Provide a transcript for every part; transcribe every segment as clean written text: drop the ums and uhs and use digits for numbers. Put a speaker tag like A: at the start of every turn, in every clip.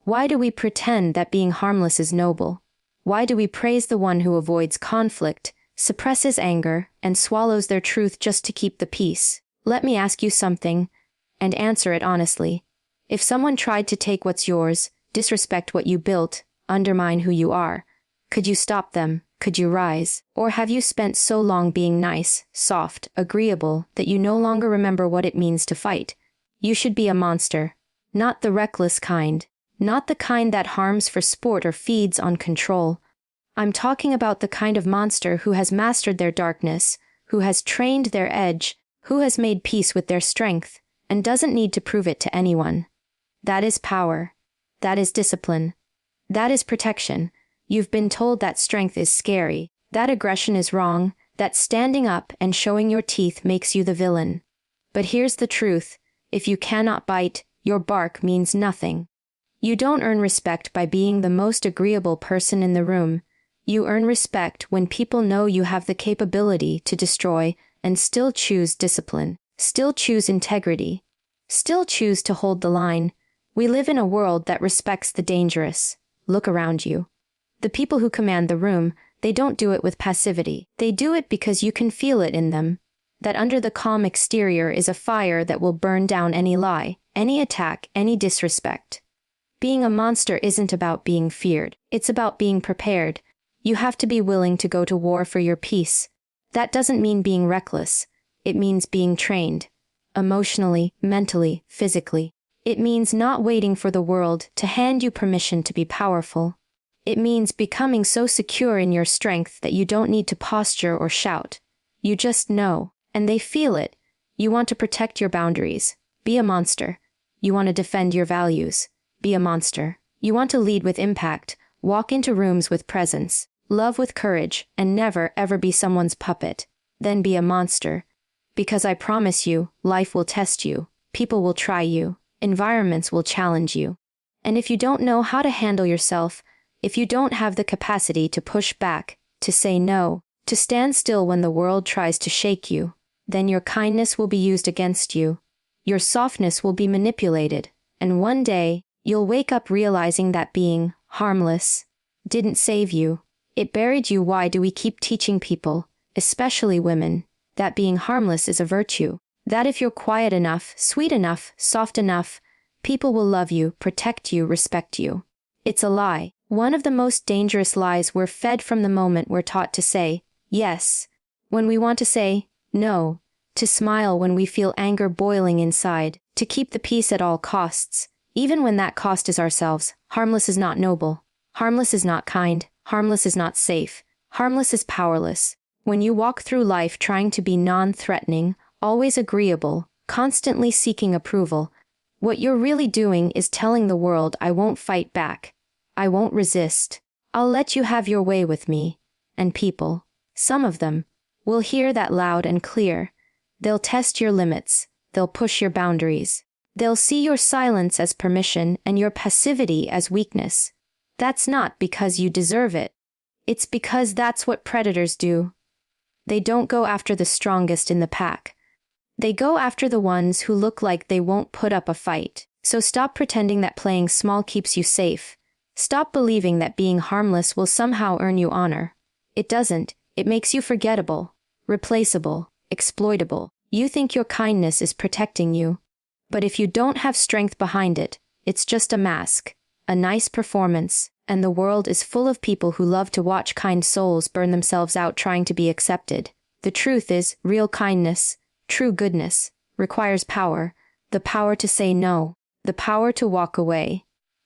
A: Why do we pretend that being harmless is noble? Why do we praise the one who avoids conflict, suppresses anger, and swallows their truth just to keep the peace? Let me ask you something, and answer it honestly. If someone tried to take what's yours, disrespect what you built, undermine who you are, could you stop them? Could you rise? Or have you spent so long being nice, soft, agreeable, that you no longer remember what it means to fight? You should be a monster. Not the reckless kind. Not the kind that harms for sport or feeds on control. I'm talking about the kind of monster who has mastered their darkness, who has trained their edge, who has made peace with their strength, and doesn't need to prove it to anyone. That is power. That is discipline. That is protection. You've been told that strength is scary, that aggression is wrong, that standing up and showing your teeth makes you the villain. But here's the truth. If you cannot bite, your bark means nothing. You don't earn respect by being the most agreeable person in the room. You earn respect when people know you have the capability to destroy and still choose discipline, still choose integrity, still choose to hold the line. We live in a world that respects the dangerous. Look around you. The people who command the room, they don't do it with passivity. They do it because you can feel it in them. That under the calm exterior is a fire that will burn down any lie, any attack, any disrespect. Being a monster isn't about being feared. It's about being prepared. You have to be willing to go to war for your peace. That doesn't mean being reckless. It means being trained. Emotionally, mentally, physically. It means not waiting for the world to hand you permission to be powerful. It means becoming so secure in your strength that you don't need to posture or shout. You just know, and they feel it. You want to protect your boundaries. Be a monster. You want to defend your values. Be a monster. You want to lead with impact, walk into rooms with presence, love with courage, and never ever be someone's puppet. Then be a monster. Because I promise you, life will test you, people will try you, environments will challenge you. And if you don't know how to handle yourself, if you don't have the capacity to push back, to say no, to stand still when the world tries to shake you, then your kindness will be used against you. Your softness will be manipulated, and one day, you'll wake up realizing that being harmless didn't save you. It buried you. Why do we keep teaching people, especially women, that being harmless is a virtue? That if you're quiet enough, sweet enough, soft enough, people will love you, protect you, respect you. It's a lie. One of the most dangerous lies we're fed from the moment we're taught to say yes when we want to say no, to smile when we feel anger boiling inside, to keep the peace at all costs, even when that cost is ourselves. Harmless is not noble. Harmless is not kind. Harmless is not safe. Harmless is powerless. When you walk through life trying to be non-threatening, always agreeable, constantly seeking approval, what you're really doing is telling the world, I won't fight back. I won't resist. I'll let you have your way with me. And people, some of them, will hear that loud and clear. They'll test your limits. They'll push your boundaries. They'll see your silence as permission and your passivity as weakness. That's not because you deserve it. It's because that's what predators do. They don't go after the strongest in the pack. They go after the ones who look like they won't put up a fight. So stop pretending that playing small keeps you safe. Stop believing that being harmless will somehow earn you honor. It doesn't. It makes you forgettable, replaceable, exploitable. You think your kindness is protecting you. But if you don't have strength behind it, it's just a mask, a nice performance, and the world is full of people who love to watch kind souls burn themselves out trying to be accepted. The truth is, real kindness, true goodness, requires power, the power to say no, the power to walk away,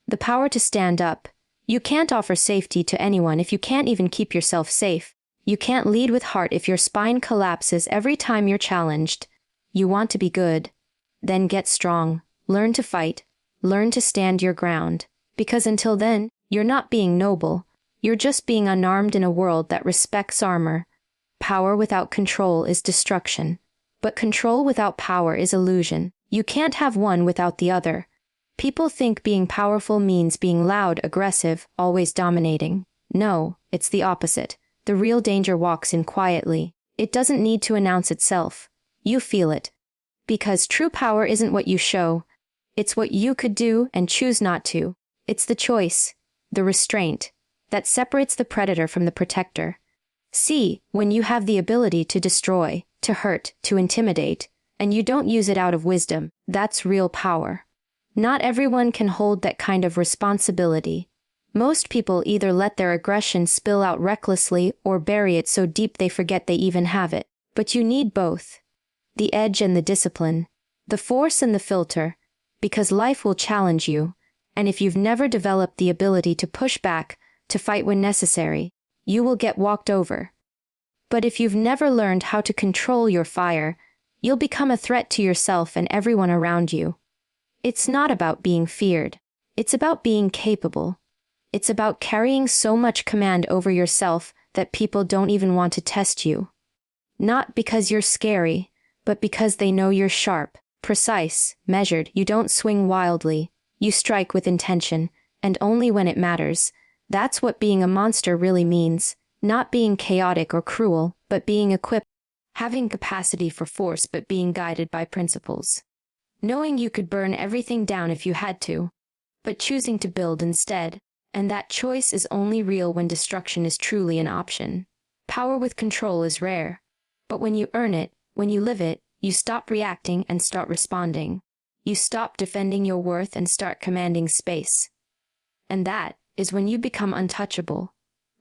A: the power to stand up. You can't offer safety to anyone if you can't even keep yourself safe. You can't lead with heart if your spine collapses every time you're challenged. You want to be good. Then get strong. Learn to fight. Learn to stand your ground. Because until then, you're not being noble. You're just being unarmed in a world that respects armor. Power without control is destruction. But control without power is illusion. You can't have one without the other. People think being powerful means being loud, aggressive, always dominating. No, it's the opposite. The real danger walks in quietly. It doesn't need to announce itself. You feel it. Because true power isn't what you show. It's what you could do and choose not to. It's the choice, the restraint, that separates the predator from the protector. See, when you have the ability to destroy, to hurt, to intimidate, and you don't use it out of wisdom, that's real power. Not everyone can hold that kind of responsibility. Most people either let their aggression spill out recklessly or bury it so deep they forget they even have it. But you need both. The edge and the discipline. The force and the filter. Because life will challenge you, and if you've never developed the ability to push back, to fight when necessary, you will get walked over. But if you've never learned how to control your fire, you'll become a threat to yourself and everyone around you. It's not about being feared. It's about being capable. It's about carrying so much command over yourself that people don't even want to test you. Not because you're scary, but because they know you're sharp, precise, measured. You don't swing wildly. You strike with intention, and only when it matters. That's what being a monster really means. Not being chaotic or cruel, but being equipped. Having capacity for force but being guided by principles. Knowing you could burn everything down if you had to, but choosing to build instead. And that choice is only real when destruction is truly an option. Power with control is rare. But when you earn it, when you live it, you stop reacting and start responding. You stop defending your worth and start commanding space. And that is when you become untouchable.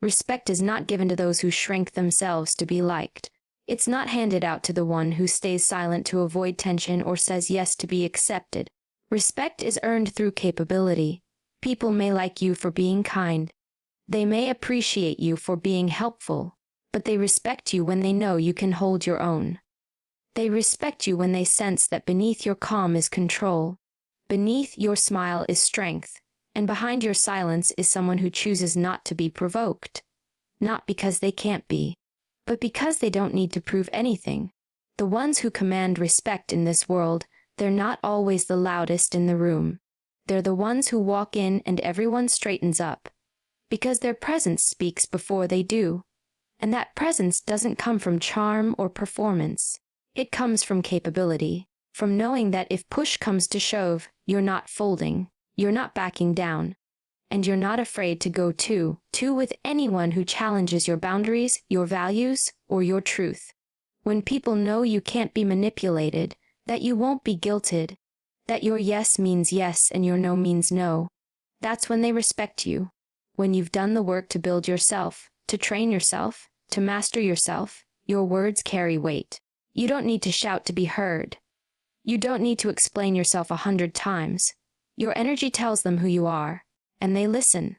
A: Respect is not given to those who shrink themselves to be liked. It's not handed out to the one who stays silent to avoid tension or says yes to be accepted. Respect is earned through capability. People may like you for being kind. They may appreciate you for being helpful, but they respect you when they know you can hold your own. They respect you when they sense that beneath your calm is control, beneath your smile is strength, and behind your silence is someone who chooses not to be provoked. Not because they can't be, but because they don't need to prove anything. The ones who command respect in this world, they're not always the loudest in the room. They're the ones who walk in and everyone straightens up. Because their presence speaks before they do. And that presence doesn't come from charm or performance. It comes from capability, from knowing that if push comes to shove, you're not folding, you're not backing down, and you're not afraid to go two with anyone who challenges your boundaries, your values, or your truth. When people know you can't be manipulated, that you won't be guilted, that your yes means yes and your no means no, that's when they respect you. When you've done the work to build yourself, to train yourself, to master yourself, your words carry weight. You don't need to shout to be heard. You don't need to explain yourself 100 times. Your energy tells them who you are, and they listen.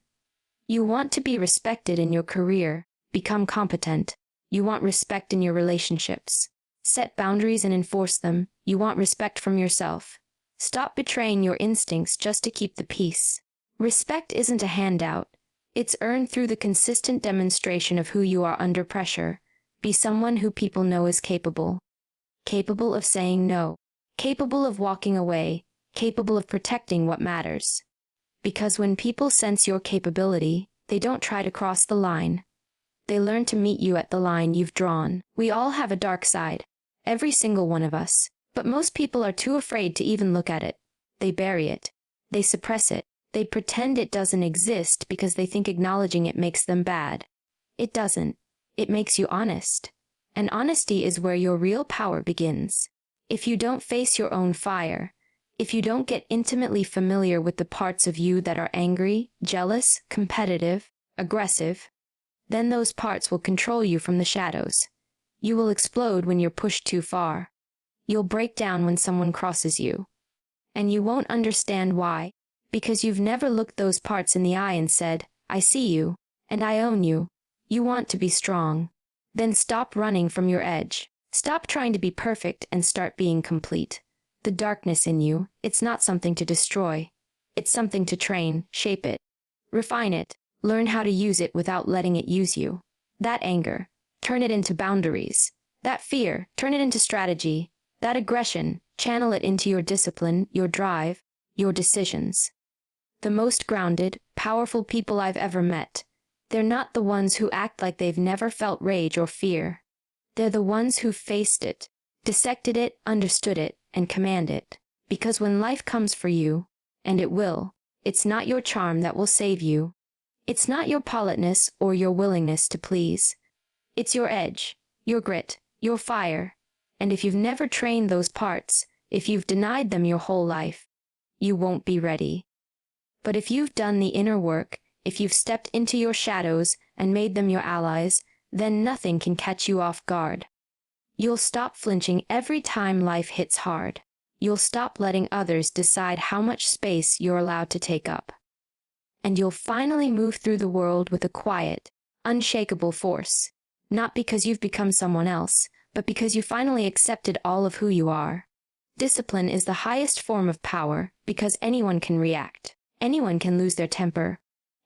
A: You want to be respected in your career, become competent. You want respect in your relationships. Set boundaries and enforce them. You want respect from yourself. Stop betraying your instincts just to keep the peace. Respect isn't a handout. It's earned through the consistent demonstration of who you are under pressure. Be someone who people know is capable. Capable of saying no. Capable of walking away. Capable of protecting what matters. Because when people sense your capability, they don't try to cross the line. They learn to meet you at the line you've drawn. We all have a dark side. Every single one of us. But most people are too afraid to even look at it. They bury it. They suppress it. They pretend it doesn't exist because they think acknowledging it makes them bad. It doesn't. It makes you honest. And honesty is where your real power begins. If you don't face your own fire, if you don't get intimately familiar with the parts of you that are angry, jealous, competitive, aggressive, then those parts will control you from the shadows. You will explode when you're pushed too far. You'll break down when someone crosses you. And you won't understand why, because you've never looked those parts in the eye and said, I see you, and I own you. You want to be strong. Then stop running from your edge. Stop trying to be perfect and start being complete. The darkness in you, it's not something to destroy. It's something to train, shape it, refine it, learn how to use it without letting it use you. That anger, turn it into boundaries. That fear, turn it into strategy. That aggression, channel it into your discipline, your drive, your decisions. The most grounded, powerful people I've ever met. They're not the ones who act like they've never felt rage or fear. They're the ones who faced it, dissected it, understood it, and command it. Because when life comes for you, and it will, It's not your charm that will save you. It's not your politeness or your willingness to please. It's your edge, your grit, your fire. And if you've never trained those parts, if you've denied them your whole life, you won't be ready. But if you've done the inner work, if you've stepped into your shadows and made them your allies, then nothing can catch you off guard. You'll stop flinching every time life hits hard. You'll stop letting others decide how much space you're allowed to take up. And you'll finally move through the world with a quiet, unshakable force. Not because you've become someone else, but because you finally accepted all of who you are. Discipline is the highest form of power because anyone can react. Anyone can lose their temper.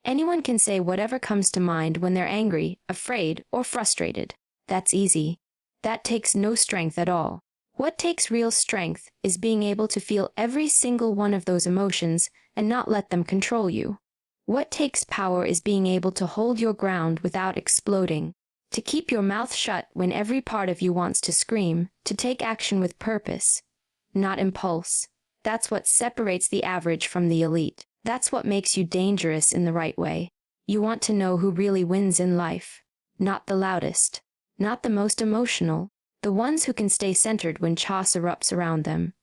A: Anyone can say whatever comes to mind when they're angry, afraid, or frustrated. That's easy. That takes no strength at all. What takes real strength is being able to feel every single one of those emotions and not let them control you. What takes power is being able to hold your ground without exploding, to keep your mouth shut when every part of you wants to scream, to take action with purpose, not impulse. That's what separates the average from the elite. That's what makes you dangerous in the right way. You want to know who really wins in life. Not the loudest, not the most emotional, the ones who can stay centered when chaos erupts around them.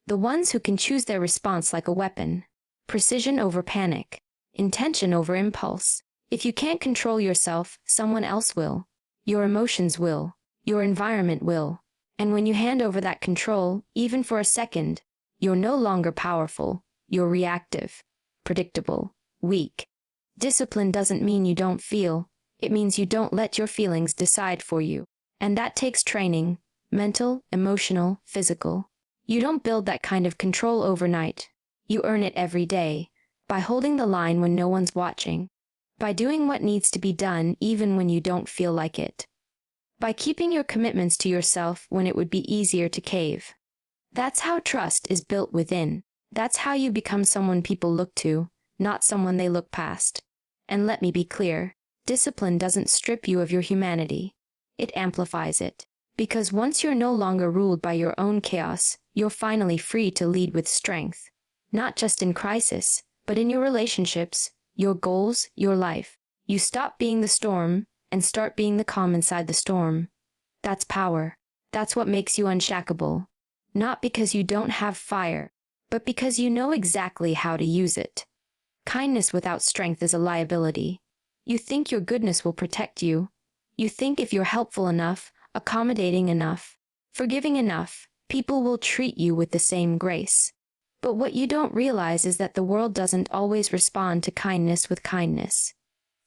A: The ones who can choose their response like a weapon. Precision over panic. Intention over impulse. If you can't control yourself, someone else will. Your emotions will. Your environment will. And when you hand over that control, even for a second, you're no longer powerful. You're reactive, predictable, weak. Discipline doesn't mean you don't feel. It means you don't let your feelings decide for you. And that takes training, mental, emotional, physical. You don't build that kind of control overnight. You earn it every day, by holding the line when no one's watching, by doing what needs to be done even when you don't feel like it, by keeping your commitments to yourself when it would be easier to cave. That's how trust is built within. That's how you become someone people look to, not someone they look past. And let me be clear, discipline doesn't strip you of your humanity. It amplifies it. Because once you're no longer ruled by your own chaos, you're finally free to lead with strength. Not just in crisis, but in your relationships, your goals, your life. You stop being the storm and start being the calm inside the storm. That's power. That's what makes you unshakable. Not because you don't have fire, but because you know exactly how to use it. Kindness without strength is a liability. You think your goodness will protect you. You think if you're helpful enough, accommodating enough, forgiving enough, people will treat you with the same grace. But what you don't realize is that the world doesn't always respond to kindness with kindness.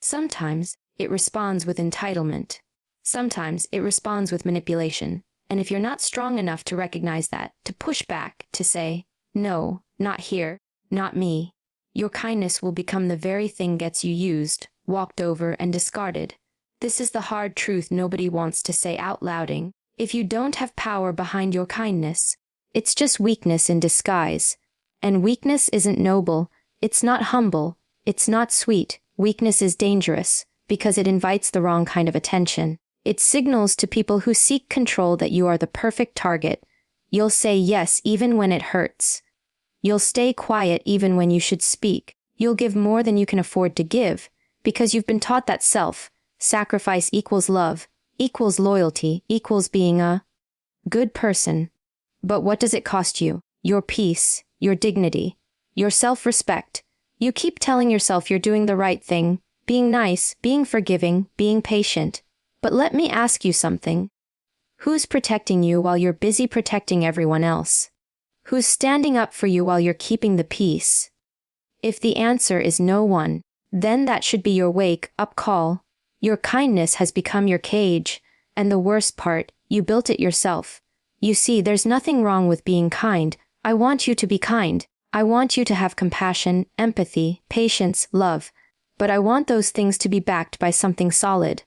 A: Sometimes it responds with entitlement. Sometimes it responds with manipulation. And if you're not strong enough to recognize that, to push back, to say, no, not here, not me, your kindness will become the very thing gets you used, walked over, and discarded. This is the hard truth nobody wants to say out louding. If you don't have power behind your kindness, it's just weakness in disguise. And weakness isn't noble, it's not humble, it's not sweet. Weakness is dangerous, because it invites the wrong kind of attention. It signals to people who seek control that you are the perfect target. You'll say yes even when it hurts. You'll stay quiet even when you should speak. You'll give more than you can afford to give, because you've been taught that sacrifice equals love, equals loyalty, equals being a good person. But what does it cost you? Your peace, your dignity, your self-respect. You keep telling yourself you're doing the right thing, being nice, being forgiving, being patient. But let me ask you something. Who's protecting you while you're busy protecting everyone else? Who's standing up for you while you're keeping the peace? If the answer is no one, then that should be your wake-up call. Your kindness has become your cage, and the worst part, you built it yourself. You see, there's nothing wrong with being kind. I want you to be kind. I want you to have compassion, empathy, patience, love. But I want those things to be backed by something solid.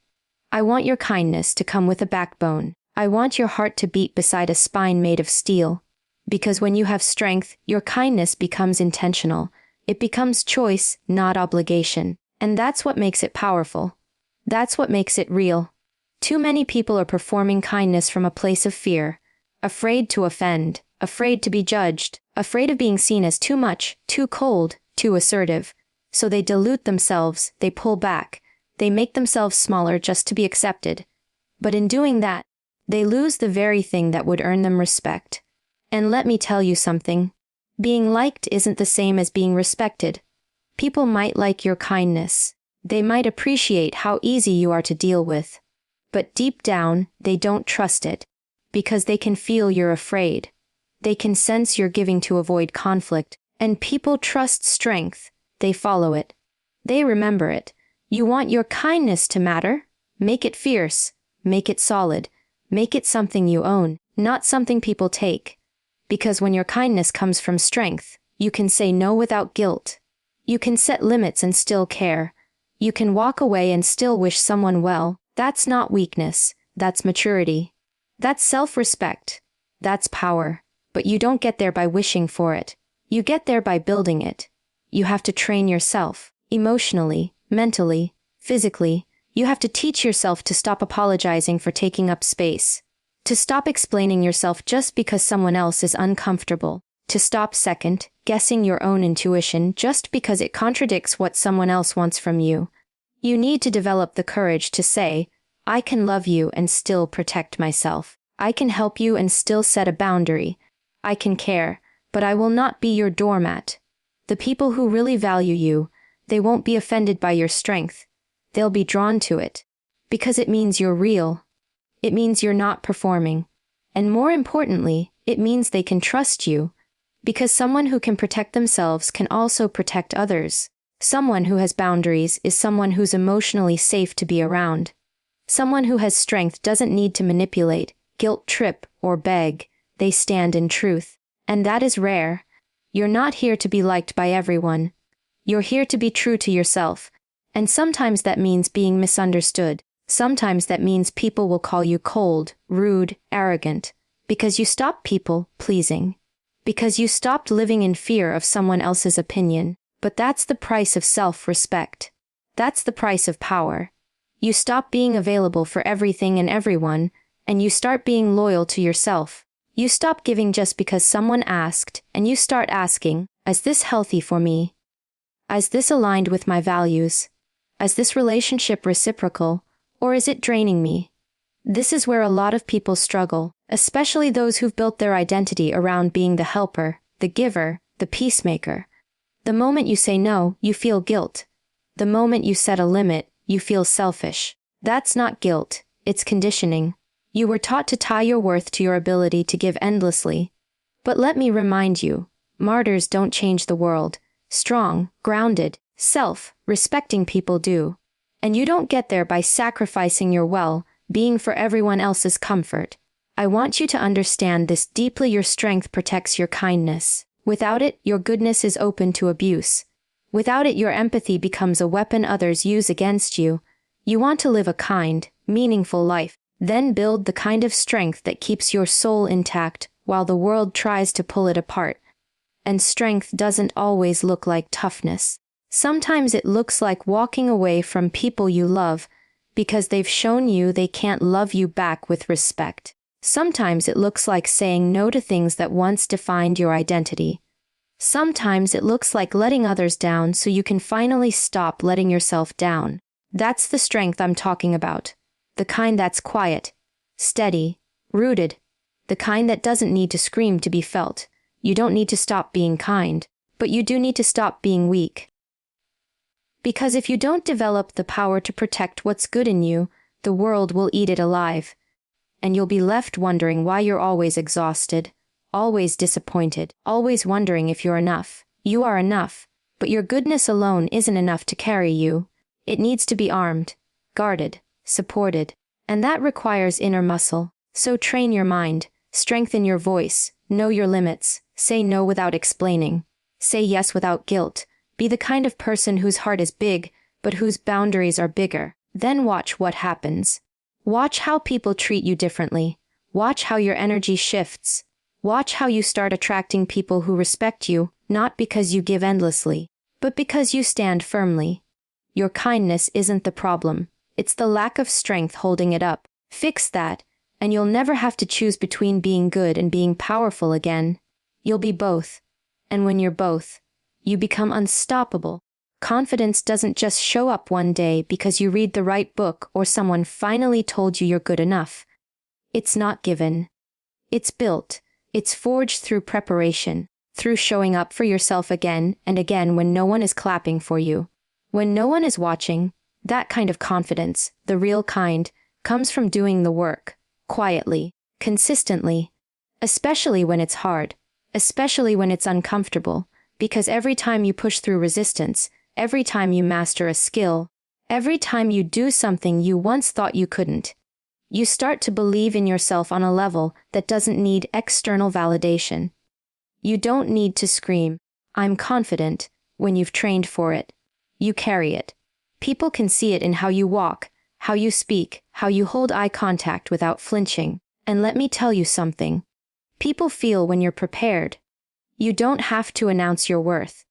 A: I want your kindness to come with a backbone. I want your heart to beat beside a spine made of steel. Because when you have strength, your kindness becomes intentional. It becomes choice, not obligation. And that's what makes it powerful. That's what makes it real. Too many people are performing kindness from a place of fear, afraid to offend, afraid to be judged, afraid of being seen as too much, too cold, too assertive. So they dilute themselves, they pull back, they make themselves smaller just to be accepted. But in doing that, they lose the very thing that would earn them respect. And let me tell you something. Being liked isn't the same as being respected. People might like your kindness. They might appreciate how easy you are to deal with. But deep down, they don't trust it. Because they can feel you're afraid. They can sense you're giving to avoid conflict. And people trust strength. They follow it. They remember it. You want your kindness to matter? Make it fierce. Make it solid. Make it something you own, not something people take. Because when your kindness comes from strength, you can say no without guilt. You can set limits and still care. You can walk away and still wish someone well. That's not weakness. That's maturity. That's self-respect. That's power. But you don't get there by wishing for it. You get there by building it. You have to train yourself, emotionally, mentally, physically. You have to teach yourself to stop apologizing for taking up space. To stop explaining yourself just because someone else is uncomfortable. To stop guessing your own intuition just because it contradicts what someone else wants from you. You need to develop the courage to say, I can love you and still protect myself. I can help you and still set a boundary. I can care, but I will not be your doormat. The people who really value you, they won't be offended by your strength. They'll be drawn to it. Because it means you're real. It means you're not performing. And more importantly, it means they can trust you. Because someone who can protect themselves can also protect others. Someone who has boundaries is someone who's emotionally safe to be around. Someone who has strength doesn't need to manipulate, guilt trip, or beg. They stand in truth. And that is rare. You're not here to be liked by everyone. You're here to be true to yourself. And sometimes that means being misunderstood. Sometimes that means people will call you cold, rude, arrogant. Because you stopped people pleasing. Because you stopped living in fear of someone else's opinion. But that's the price of self-respect. That's the price of power. You stop being available for everything and everyone, and you start being loyal to yourself. You stop giving just because someone asked, and you start asking, is this healthy for me? Is this aligned with my values? Is this relationship reciprocal, or is it draining me? This is where a lot of people struggle, especially those who've built their identity around being the helper, the giver, the peacemaker. The moment you say no, you feel guilt. The moment you set a limit, you feel selfish. That's not guilt, it's conditioning. You were taught to tie your worth to your ability to give endlessly. But let me remind you, martyrs don't change the world. Strong, grounded, self-respecting people do. And you don't get there by sacrificing your well-being for everyone else's comfort. I want you to understand this deeply. Your strength protects your kindness. Without it, your goodness is open to abuse. Without it, your empathy becomes a weapon others use against you. You want to live a kind, meaningful life, then build the kind of strength that keeps your soul intact while the world tries to pull it apart. And strength doesn't always look like toughness. Sometimes it looks like walking away from people you love because they've shown you they can't love you back with respect. Sometimes it looks like saying no to things that once defined your identity. Sometimes it looks like letting others down so you can finally stop letting yourself down. That's the strength I'm talking about. The kind that's quiet, steady, rooted. The kind that doesn't need to scream to be felt. You don't need to stop being kind, but you do need to stop being weak. Because if you don't develop the power to protect what's good in you, the world will eat it alive. And you'll be left wondering why you're always exhausted, always disappointed, always wondering if you're enough. You are enough, but your goodness alone isn't enough to carry you. It needs to be armed, guarded, supported, and that requires inner muscle. So train your mind, strengthen your voice, know your limits, say no without explaining, say yes without guilt. Be the kind of person whose heart is big, but whose boundaries are bigger. Then watch what happens. Watch how people treat you differently. Watch how your energy shifts. Watch how you start attracting people who respect you, not because you give endlessly, but because you stand firmly. Your kindness isn't the problem. It's the lack of strength holding it up. Fix that, and you'll never have to choose between being good and being powerful again. You'll be both. And when you're both, You become unstoppable. Confidence doesn't just show up one day because you read the right book or someone finally told you you're good enough. It's not given. It's built. It's forged through preparation, through showing up for yourself again and again when no one is clapping for you. When no one is watching, that kind of confidence, the real kind, comes from doing the work, quietly, consistently, especially when it's hard, especially when it's uncomfortable, because every time you push through resistance, every time you master a skill, every time you do something you once thought you couldn't, you start to believe in yourself on a level that doesn't need external validation. You don't need to scream, "I'm confident," when you've trained for it. You carry it. People can see it in how you walk, how you speak, how you hold eye contact without flinching. And let me tell you something. People feel when you're prepared. You don't have to announce your worth.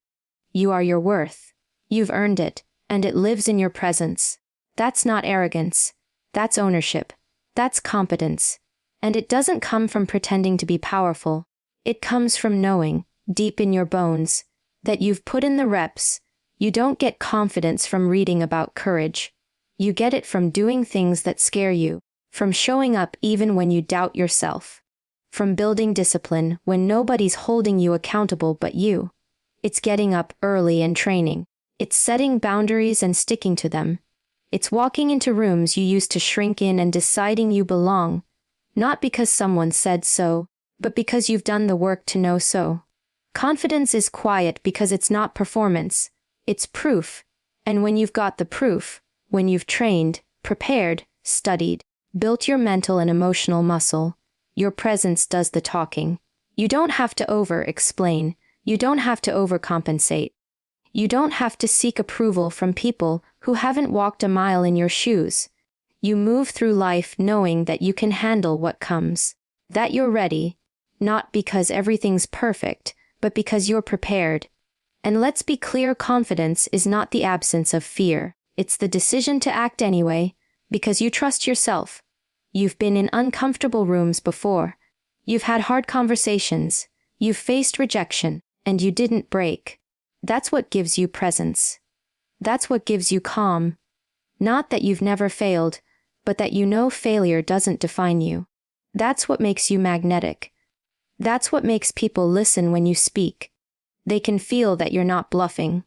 A: You are your worth. You've earned it, and it lives in your presence. That's not arrogance. That's ownership. That's competence. And it doesn't come from pretending to be powerful. It comes from knowing, deep in your bones, that you've put in the reps. You don't get confidence from reading about courage. You get it from doing things that scare you, from showing up even when you doubt yourself, from building discipline when nobody's holding you accountable but you. It's getting up early and training. It's setting boundaries and sticking to them. It's walking into rooms you used to shrink in and deciding you belong, not because someone said so, but because you've done the work to know so. Confidence is quiet because it's not performance. It's proof. And when you've got the proof, when you've trained, prepared, studied, built your mental and emotional muscle, your presence does the talking. You don't have to over-explain. You don't have to overcompensate. You don't have to seek approval from people who haven't walked a mile in your shoes. You move through life knowing that you can handle what comes, that you're ready, not because everything's perfect, but because you're prepared. And let's be clear, confidence is not the absence of fear. It's the decision to act anyway, because you trust yourself. You've been in uncomfortable rooms before. You've had hard conversations. You've faced rejection, and you didn't break. That's what gives you presence. That's what gives you calm. Not that you've never failed, but that you know failure doesn't define you. That's what makes you magnetic. That's what makes people listen when you speak. They can feel that you're not bluffing.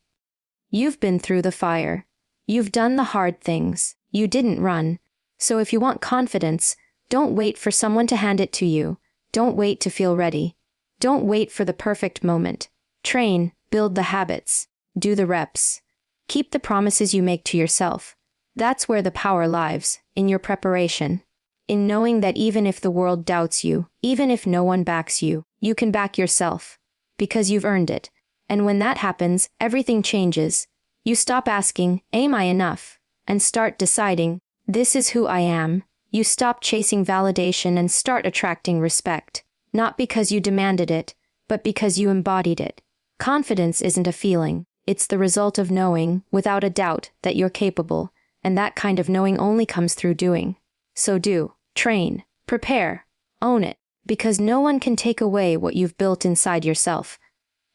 A: You've been through the fire. You've done the hard things. You didn't run. So if you want confidence, don't wait for someone to hand it to you. Don't wait to feel ready. Don't wait for the perfect moment. Train, build the habits, do the reps. Keep the promises you make to yourself. That's where the power lies, in your preparation. In knowing that even if the world doubts you, even if no one backs you, you can back yourself. Because you've earned it. And when that happens, everything changes. You stop asking, "Am I enough?" and start deciding, "This is who I am." You stop chasing validation and start attracting respect. Not because you demanded it, but because you embodied it. Confidence isn't a feeling. It's the result of knowing, without a doubt, that you're capable. And that kind of knowing only comes through doing. So do, train, prepare, own it. Because no one can take away what you've built inside yourself.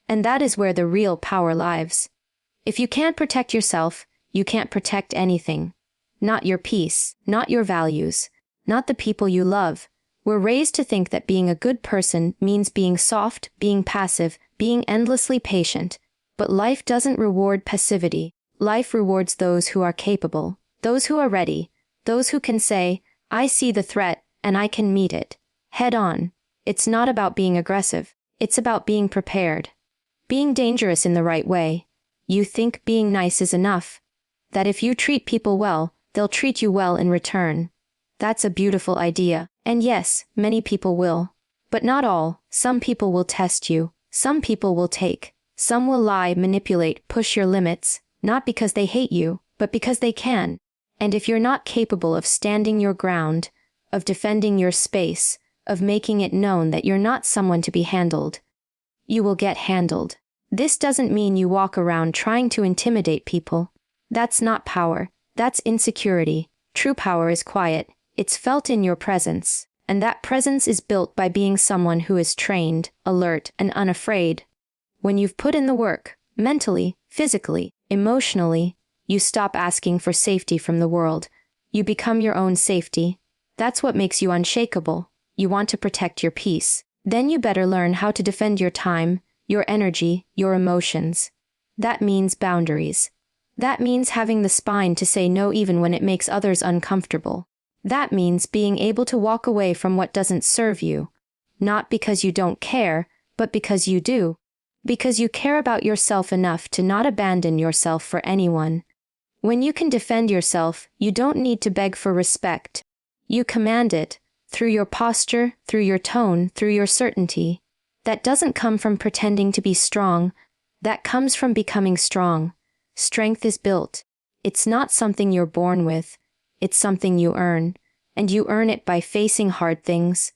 A: And that is where the real power lies. If you can't protect yourself, you can't protect anything. Not your peace, not your values, not the people you love. We're raised to think that being a good person means being soft, being passive, being endlessly patient. But life doesn't reward passivity. Life rewards those who are capable, those who are ready, those who can say, "I see the threat, and I can meet it." Head on. It's not about being aggressive. It's about being prepared. Being dangerous in the right way. You think being nice is enough. That if you treat people well, they'll treat you well in return. That's a beautiful idea. And yes, many people will. But not all. Some people will test you. Some people will take. Some will lie, manipulate, push your limits, not because they hate you, but because they can. And if you're not capable of standing your ground, of defending your space, of making it known that you're not someone to be handled, you will get handled. This doesn't mean you walk around trying to intimidate people. That's not power. That's insecurity. True power is quiet. It's felt in your presence. And that presence is built by being someone who is trained, alert, and unafraid. When you've put in the work, Mentally, physically, emotionally, you stop asking for safety from the world. You become your own safety. That's what makes you unshakable. You want to protect your peace. Then you better learn how to defend your time, your energy, your emotions. That means boundaries. That means having the spine to say no even when it makes others uncomfortable. That means being able to walk away from what doesn't serve you. Not because you don't care, but because you do. Because you care about yourself enough to not abandon yourself for anyone. When you can defend yourself, you don't need to beg for respect. You command it, through your posture, through your tone, through your certainty. That doesn't come from pretending to be strong. That comes from becoming strong. Strength is built. It's not something you're born with. It's something you earn. And you earn it by facing hard things.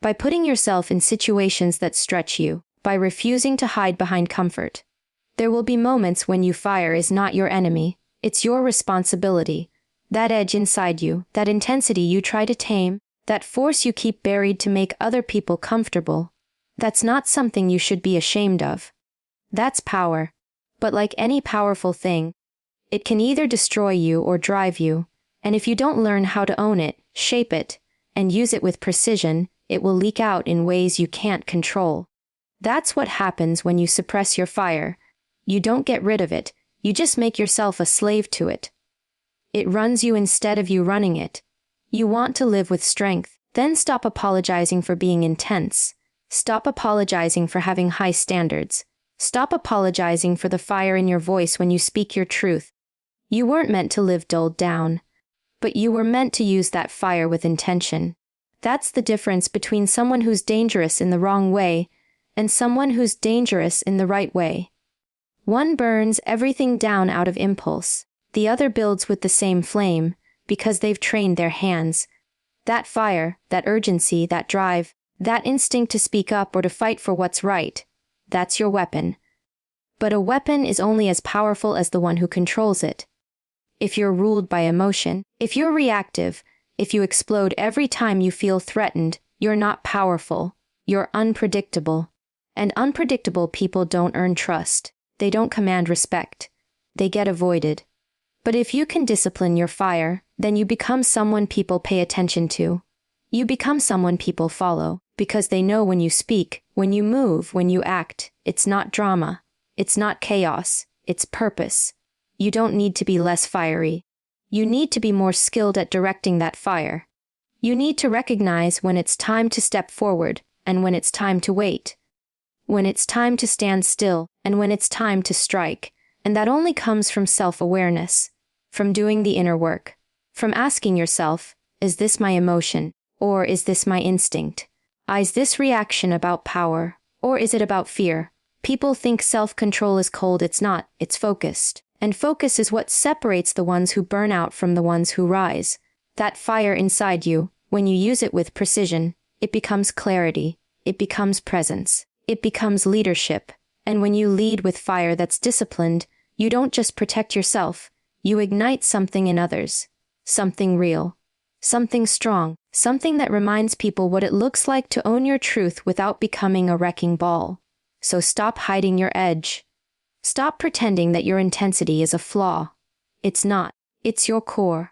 A: By putting yourself in situations that stretch you. By refusing to hide behind comfort. There will be moments when fire is not your enemy. It's your responsibility. That edge inside you, that intensity you try to tame, that force you keep buried to make other people comfortable. That's not something you should be ashamed of. That's power. But like any powerful thing, it can either destroy you or drive you. And if you don't learn how to own it, shape it, and use it with precision, it will leak out in ways you can't control. That's what happens when you suppress your fire. You don't get rid of it, you just make yourself a slave to it. It runs you instead of you running it. You want to live with strength, then stop apologizing for being intense. Stop apologizing for having high standards. Stop apologizing for the fire in your voice when you speak your truth. You weren't meant to live dulled down. But you were meant to use that fire with intention. That's the difference between someone who's dangerous in the wrong way and someone who's dangerous in the right way. One burns everything down out of impulse. The other builds with the same flame, because they've trained their hands. That fire, that urgency, that drive, that instinct to speak up or to fight for what's right, that's your weapon. But a weapon is only as powerful as the one who controls it. If you're ruled by emotion, if you're reactive, if you explode every time you feel threatened, you're not powerful. You're unpredictable. And unpredictable people don't earn trust. They don't command respect. They get avoided. But if you can discipline your fire, then you become someone people pay attention to. You become someone people follow, because they know when you speak, when you move, when you act, it's not drama. It's not chaos. It's purpose. You don't need to be less fiery. You need to be more skilled at directing that fire. You need to recognize when it's time to step forward, and when it's time to wait. When it's time to stand still, and when it's time to strike. And that only comes from self-awareness, from doing the inner work, from asking yourself, is this my emotion, or is this my instinct? Is this reaction about power, or is it about fear? People think self-control is cold. It's not, it's focused. And focus is what separates the ones who burn out from the ones who rise. That fire inside you, when you use it with precision, it becomes clarity, it becomes presence, it becomes leadership. And when you lead with fire that's disciplined, you don't just protect yourself, you ignite something in others. Something real. Something strong. Something that reminds people what it looks like to own your truth without becoming a wrecking ball. So stop hiding your edge. Stop pretending that your intensity is a flaw. It's not. It's your core.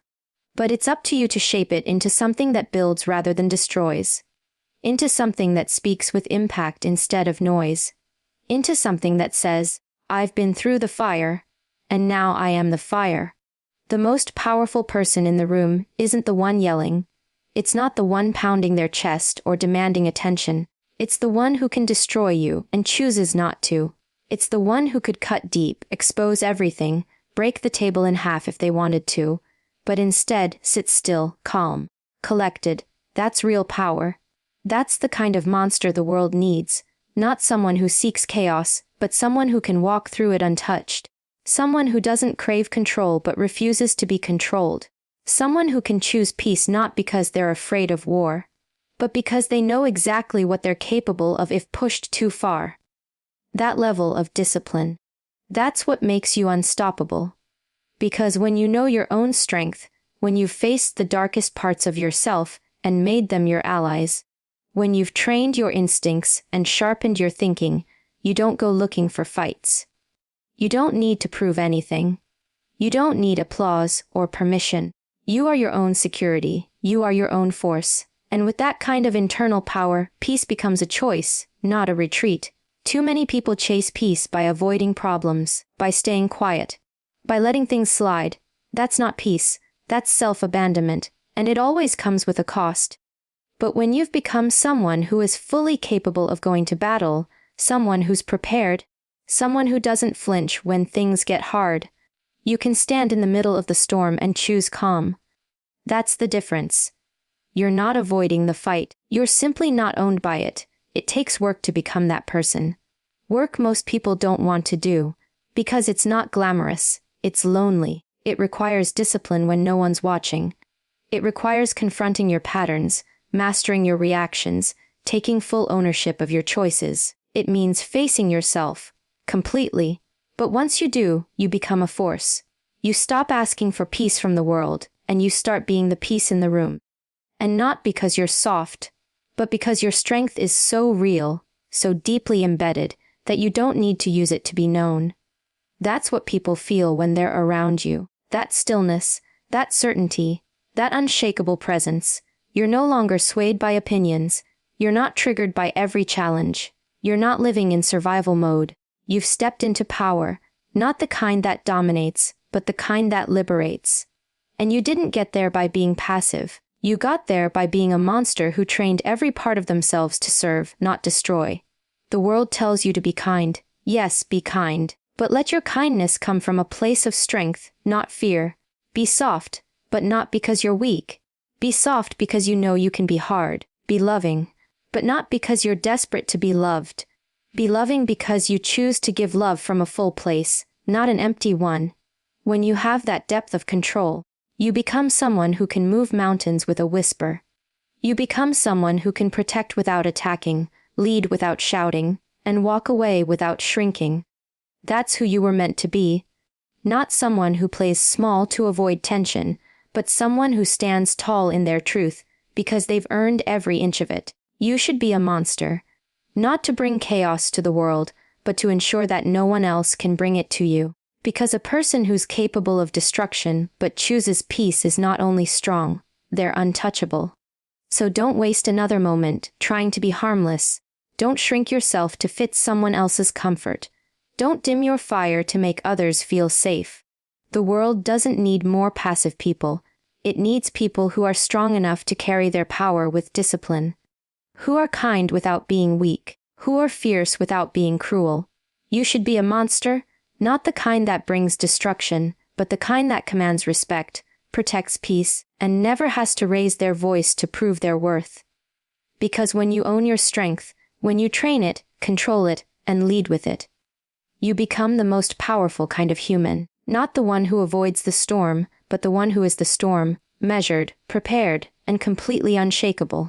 A: But it's up to you to shape it into something that builds rather than destroys. Into something that speaks with impact instead of noise. Into something that says, I've been through the fire, and now I am the fire. The most powerful person in the room isn't the one yelling. It's not the one pounding their chest or demanding attention. It's the one who can destroy you and chooses not to. It's the one who could cut deep, expose everything, break the table in half if they wanted to, but instead sit still, calm, collected. That's real power. That's the kind of monster the world needs. Not someone who seeks chaos, but someone who can walk through it untouched. Someone who doesn't crave control but refuses to be controlled. Someone who can choose peace not because they're afraid of war, but because they know exactly what they're capable of if pushed too far. That level of discipline. That's what makes you unstoppable. Because when you know your own strength, when you've faced the darkest parts of yourself and made them your allies, when you've trained your instincts and sharpened your thinking, you don't go looking for fights. You don't need to prove anything. You don't need applause or permission. You are your own security. You are your own force. And with that kind of internal power, peace becomes a choice, not a retreat. Too many people chase peace by avoiding problems, by staying quiet, by letting things slide. That's not peace. That's self-abandonment, and it always comes with a cost. But when you've become someone who is fully capable of going to battle, someone who's prepared, someone who doesn't flinch when things get hard, you can stand in the middle of the storm and choose calm. That's the difference. You're not avoiding the fight. You're simply not owned by it. It takes work to become that person. Work most people don't want to do, because it's not glamorous. It's lonely. It requires discipline when no one's watching. It requires confronting your patterns, mastering your reactions, taking full ownership of your choices. It means facing yourself, completely. But once you do, you become a force. You stop asking for peace from the world, and you start being the peace in the room. And not because you're soft, but because your strength is so real, so deeply embedded, that you don't need to use it to be known. That's what people feel when they're around you. That stillness, that certainty, that unshakable presence. You're no longer swayed by opinions. You're not triggered by every challenge. You're not living in survival mode. You've stepped into power, not the kind that dominates, but the kind that liberates. And you didn't get there by being passive. You got there by being a monster who trained every part of themselves to serve, not destroy. The world tells you to be kind. Yes, be kind. But let your kindness come from a place of strength, not fear. Be soft, but not because you're weak. Be soft because you know you can be hard. Be loving, but not because you're desperate to be loved. Be loving because you choose to give love from a full place, not an empty one. When you have that depth of control, you become someone who can move mountains with a whisper. You become someone who can protect without attacking, lead without shouting, and walk away without shrinking. That's who you were meant to be. Not someone who plays small to avoid tension, but someone who stands tall in their truth, because they've earned every inch of it. You should be a monster. Not to bring chaos to the world, but to ensure that no one else can bring it to you. Because a person who's capable of destruction but chooses peace is not only strong, they're untouchable. So don't waste another moment trying to be harmless. Don't shrink yourself to fit someone else's comfort. Don't dim your fire to make others feel safe. The world doesn't need more passive people. It needs people who are strong enough to carry their power with discipline. Who are kind without being weak. Who are fierce without being cruel. You should be a monster, not the kind that brings destruction, but the kind that commands respect, protects peace, and never has to raise their voice to prove their worth. Because when you own your strength, when you train it, control it, and lead with it, you become the most powerful kind of human. Not the one who avoids the storm, but the one who is the storm, measured, prepared, and completely unshakable.